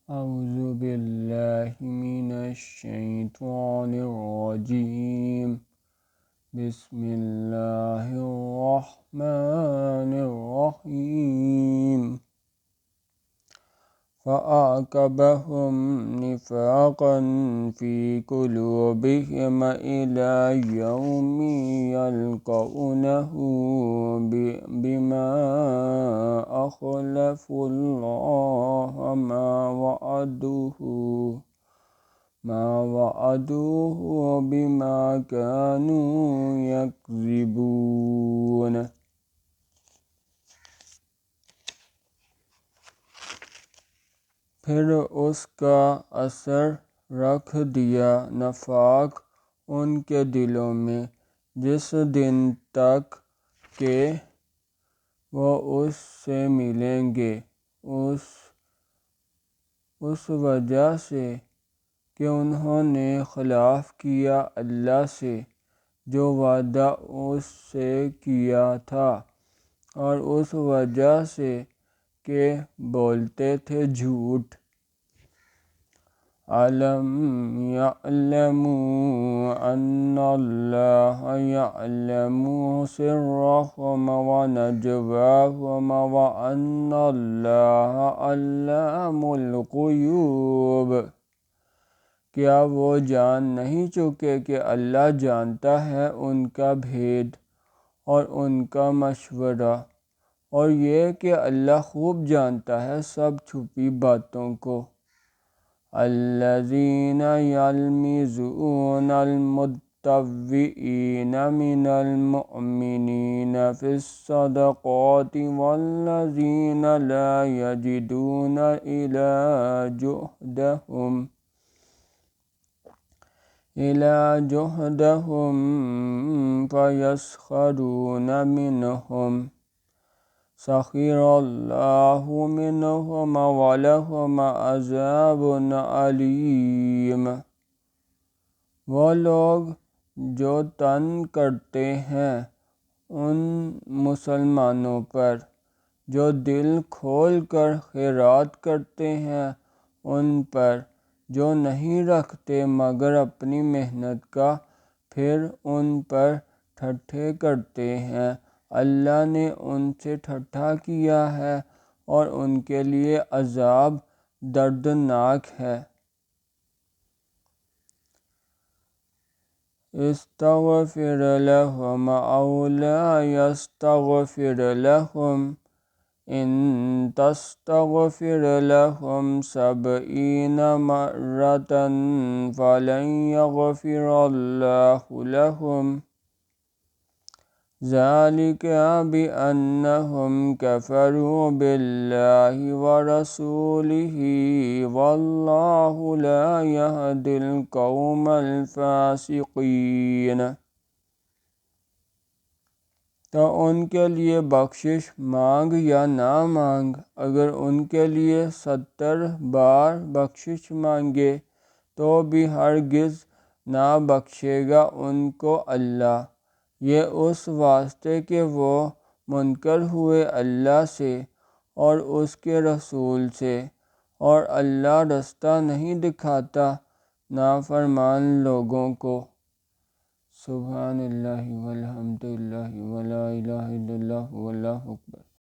اعوذ باللہ من الشیطان الرجیم بسم اللہ الرحمن الرحیم فَأَعْقَبَهُمْ نِفَاقًا فِي قُلُوبِهِمْ إِلَى يَوْمِ يَلْقَوْنَهُ بِمَا أَخْلَفُوا اللَّهَ مَا وَعَدُوهُ بِمَا كَانُوا يَكْذِبُونَ۔ پھر اس کا اثر رکھ دیا نفاق ان کے دلوں میں جس دن تک کہ وہ اس سے ملیں گے، اس وجہ سے کہ انہوں نے خلاف کیا اللہ سے جو وعدہ اس سے کیا تھا، اور اس وجہ سے کہ بولتے تھے جھوٹ۔ أَلَمْ يَعْلَمُوا أَنَّ اللَّهَ يَعْلَمُ سِرَّهُمْ وَنَجْوَاهُمْ وَأَنَّ اللَّهَ عَلَّامُ الْغُیُوبِ۔ کیا وہ جان نہیں چکے کہ اللہ جانتا ہے ان کا بھید اور ان کا مشورہ، اور یہ کہ اللہ خوب جانتا ہے سب چھپی باتوں کو۔ الَّذِينَ يَلْمِزُونَ الْمُطَّوِّعِينَ مِنَ الْمُؤْمِنِينَ فِي الصَّدَقَاتِ وَالَّذِينَ لَا يَجِدُونَ إِلَّا جُهْدَهُمْ فَيَسْخَرُونَ مِنْهُمْ سَخِرَ اللَّهُ مِنْهُمْ وَلَهُمْ عَذَابٌ أَلِيمٌ۔ وہ لوگ جو طعن کرتے ہیں ان مسلمانوں پر جو دل کھول کر خیرات کرتے ہیں، ان پر جو نہیں رکھتے مگر اپنی محنت کا، پھر ان پر ٹھٹھے کرتے ہیں، اللہ نے ان سے ٹھٹھا کیا ہے اور ان کے لیے عذاب دردناک ہے۔ اسْتَغْفِرْ لَهُمْ أَوْ لَا يَسْتَغْفِرْ لَهُمْ إِن تَسْتَغْفِرْ لَهُمْ 70 مَرَّةً فَلَن يَغْفِرَ اللَّهُ لَهُمْ ذَلِكَ بِأَنَّهُمْ كَفَرُوا بِاللَّهِ وَرَسُولِهِ وَاللَّهُ لَا يَهْدِي الْقَوْمَ الْفَاسِقِينَ۔ تو ان کے لیے بخشش مانگ یا نہ مانگ، اگر ان کے لیے 70 بار بخشش مانگے تو بھی ہرگز نہ بخشے گا ان کو اللہ، یہ اس واسطے کہ وہ منکر ہوئے اللہ سے اور اس کے رسول سے، اور اللہ رستہ نہیں دکھاتا نافرمان لوگوں کو۔ سبحان اللہ والحمد للہ ولا الہ الا اللہ واللہ اکبر۔